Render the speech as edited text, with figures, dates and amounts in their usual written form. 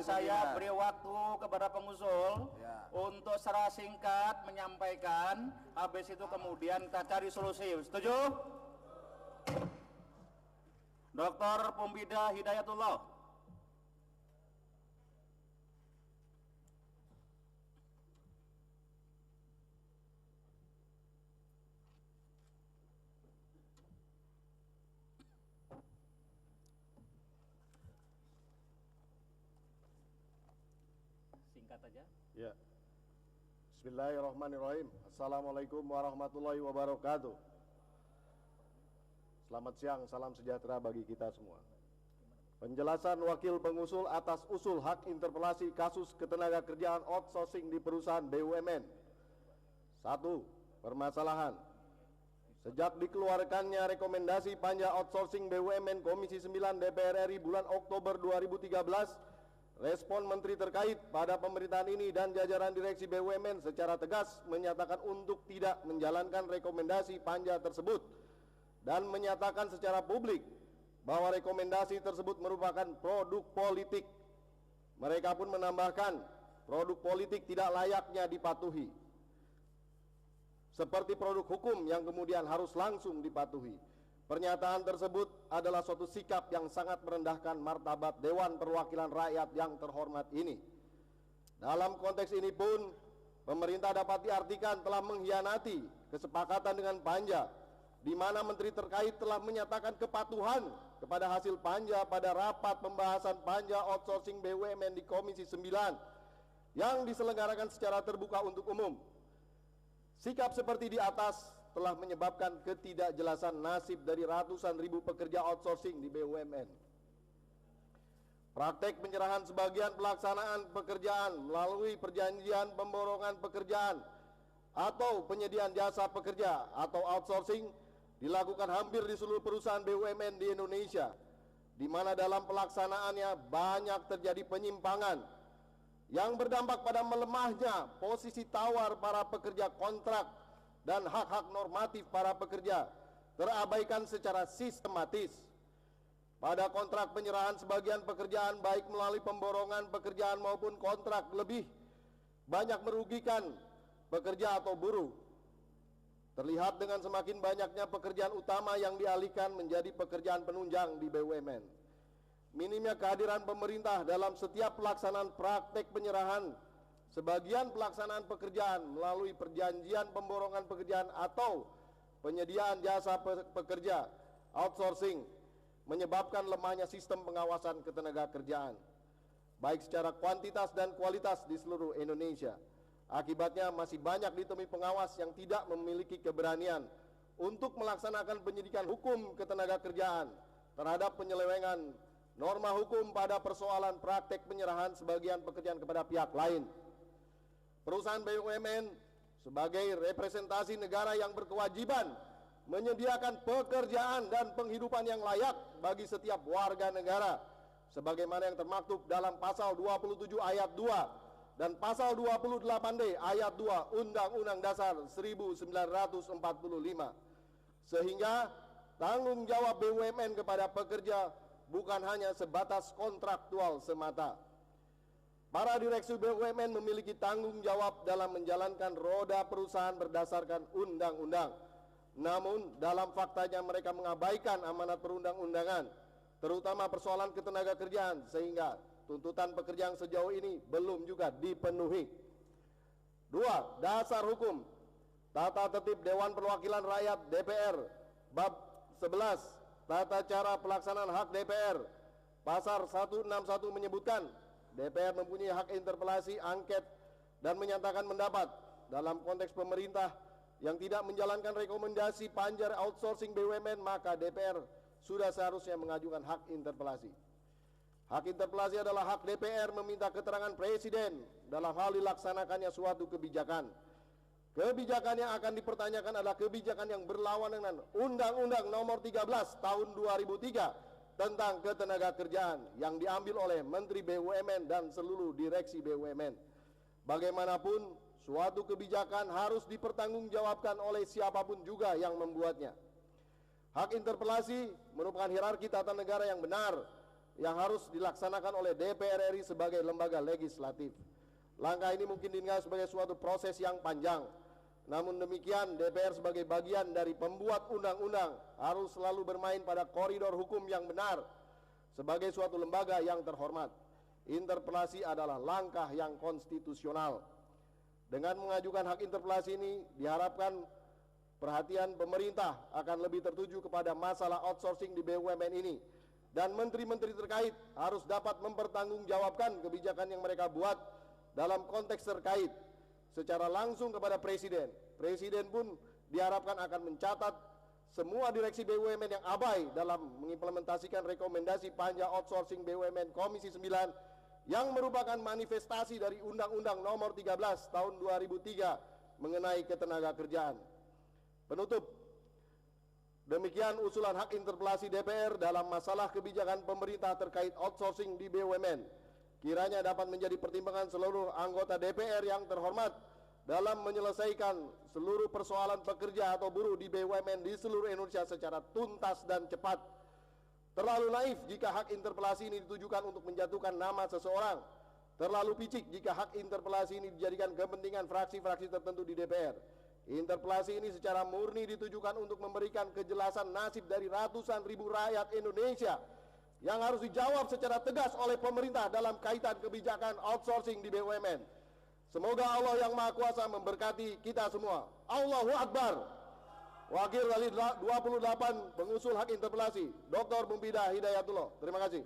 saya beri waktu kepada pengusul untuk secara singkat menyampaikan, habis itu kemudian kita cari solusi. Setuju? Dr. Pumbida Hidayatullah. Singkat aja. Ya. Bismillahirrahmanirrahim. Assalamualaikum warahmatullahi wabarakatuh. Selamat siang, salam sejahtera bagi kita semua. Penjelasan wakil pengusul atas usul hak interpelasi kasus ketenagakerjaan outsourcing di perusahaan BUMN. 1. Permasalahan. Sejak dikeluarkannya rekomendasi panja outsourcing BUMN Komisi 9 DPR RI bulan Oktober 2013, respon menteri terkait pada pemerintahan ini dan jajaran direksi BUMN secara tegas menyatakan untuk tidak menjalankan rekomendasi panja tersebut dan menyatakan secara publik bahwa rekomendasi tersebut merupakan produk politik. Mereka pun menambahkan produk politik tidak layaknya dipatuhi, seperti produk hukum yang kemudian harus langsung dipatuhi. Pernyataan tersebut adalah suatu sikap yang sangat merendahkan martabat Dewan Perwakilan Rakyat yang terhormat ini. Dalam konteks ini pun, pemerintah dapat diartikan telah mengkhianati kesepakatan dengan panja, di mana menteri terkait telah menyatakan kepatuhan kepada hasil panja pada rapat pembahasan panja outsourcing BUMN di Komisi 9 yang diselenggarakan secara terbuka untuk umum. Sikap seperti di atas telah menyebabkan ketidakjelasan nasib dari ratusan ribu pekerja outsourcing di BUMN. Praktek penyerahan sebagian pelaksanaan pekerjaan melalui perjanjian pemborongan pekerjaan atau penyediaan jasa pekerja atau outsourcing dilakukan hampir di seluruh perusahaan BUMN di Indonesia, di mana dalam pelaksanaannya banyak terjadi penyimpangan yang berdampak pada melemahnya posisi tawar para pekerja kontrak dan hak-hak normatif para pekerja terabaikan secara sistematis. Pada kontrak penyerahan sebagian pekerjaan baik melalui pemborongan pekerjaan maupun kontrak lebih banyak merugikan pekerja atau buruh. Terlihat dengan semakin banyaknya pekerjaan utama yang dialihkan menjadi pekerjaan penunjang di BUMN. Minimnya kehadiran pemerintah dalam setiap pelaksanaan praktek penyerahan sebagian pelaksanaan pekerjaan melalui perjanjian pemborongan pekerjaan atau penyediaan jasa pekerja outsourcing menyebabkan lemahnya sistem pengawasan ketenagakerjaan baik secara kuantitas dan kualitas di seluruh Indonesia. Akibatnya masih banyak ditemui pengawas yang tidak memiliki keberanian untuk melaksanakan penyidikan hukum ketenagakerjaan terhadap penyelewengan norma hukum pada persoalan praktek penyerahan sebagian pekerjaan kepada pihak lain. Perusahaan BUMN sebagai representasi negara yang berkewajiban menyediakan pekerjaan dan penghidupan yang layak bagi setiap warga negara sebagaimana yang termaktub dalam pasal 27 ayat 2 dan pasal 28D ayat 2 Undang-Undang Dasar 1945, sehingga tanggung jawab BUMN kepada pekerja bukan hanya sebatas kontraktual semata. Para direksi BUMN memiliki tanggung jawab dalam menjalankan roda perusahaan berdasarkan undang-undang. Namun dalam faktanya mereka mengabaikan amanat perundang-undangan, terutama persoalan ketenagakerjaan, sehingga tuntutan pekerja yang sejauh ini belum juga dipenuhi. 2. Dasar hukum. Tata tertib Dewan Perwakilan Rakyat DPR bab 11 tata cara pelaksanaan hak DPR pasal 161 menyebutkan DPR mempunyai hak interpelasi, angket, dan menyatakan pendapat dalam konteks pemerintah yang tidak menjalankan rekomendasi panja outsourcing BUMN, maka DPR sudah seharusnya mengajukan hak interpelasi. Hak interpelasi adalah hak DPR meminta keterangan Presiden dalam hal dilaksanakannya suatu kebijakan. Kebijakan yang akan dipertanyakan adalah kebijakan yang berlawanan dengan Undang-Undang Nomor 13 Tahun 2003 tentang ketenagakerjaan yang diambil oleh Menteri BUMN dan seluruh direksi BUMN. Bagaimanapun, suatu kebijakan harus dipertanggungjawabkan oleh siapapun juga yang membuatnya. Hak interpelasi merupakan hierarki tata negara yang benar yang harus dilaksanakan oleh DPR RI sebagai lembaga legislatif. Langkah ini mungkin dinilai sebagai suatu proses yang panjang. Namun demikian, DPR sebagai bagian dari pembuat undang-undang harus selalu bermain pada koridor hukum yang benar sebagai suatu lembaga yang terhormat. Interpelasi adalah langkah yang konstitusional. Dengan mengajukan hak interpelasi ini, diharapkan perhatian pemerintah akan lebih tertuju kepada masalah outsourcing di BUMN ini, dan menteri-menteri terkait harus dapat mempertanggungjawabkan kebijakan yang mereka buat dalam konteks terkait secara langsung kepada Presiden. Presiden pun diharapkan akan mencatat semua direksi BUMN yang abai dalam mengimplementasikan rekomendasi panja outsourcing BUMN Komisi 9 yang merupakan manifestasi dari Undang-Undang Nomor 13 Tahun 2003 mengenai ketenagakerjaan. Penutup, demikian usulan hak interpelasi DPR dalam masalah kebijakan pemerintah terkait outsourcing di BUMN. Kiranya dapat menjadi pertimbangan seluruh anggota DPR yang terhormat dalam menyelesaikan seluruh persoalan pekerja atau buruh di BUMN di seluruh Indonesia secara tuntas dan cepat. Terlalu naif jika hak interpelasi ini ditujukan untuk menjatuhkan nama seseorang. Terlalu picik jika hak interpelasi ini dijadikan kepentingan fraksi-fraksi tertentu di DPR. Interpelasi ini secara murni ditujukan untuk memberikan kejelasan nasib dari ratusan ribu rakyat Indonesia yang harus dijawab secara tegas oleh pemerintah dalam kaitan kebijakan outsourcing di BUMN. Semoga Allah yang Maha Kuasa memberkati kita semua. Allahu Akbar. Wakil dari 28 pengusul hak interpelasi, Dr. Mufidah Hidayatullah. Terima kasih.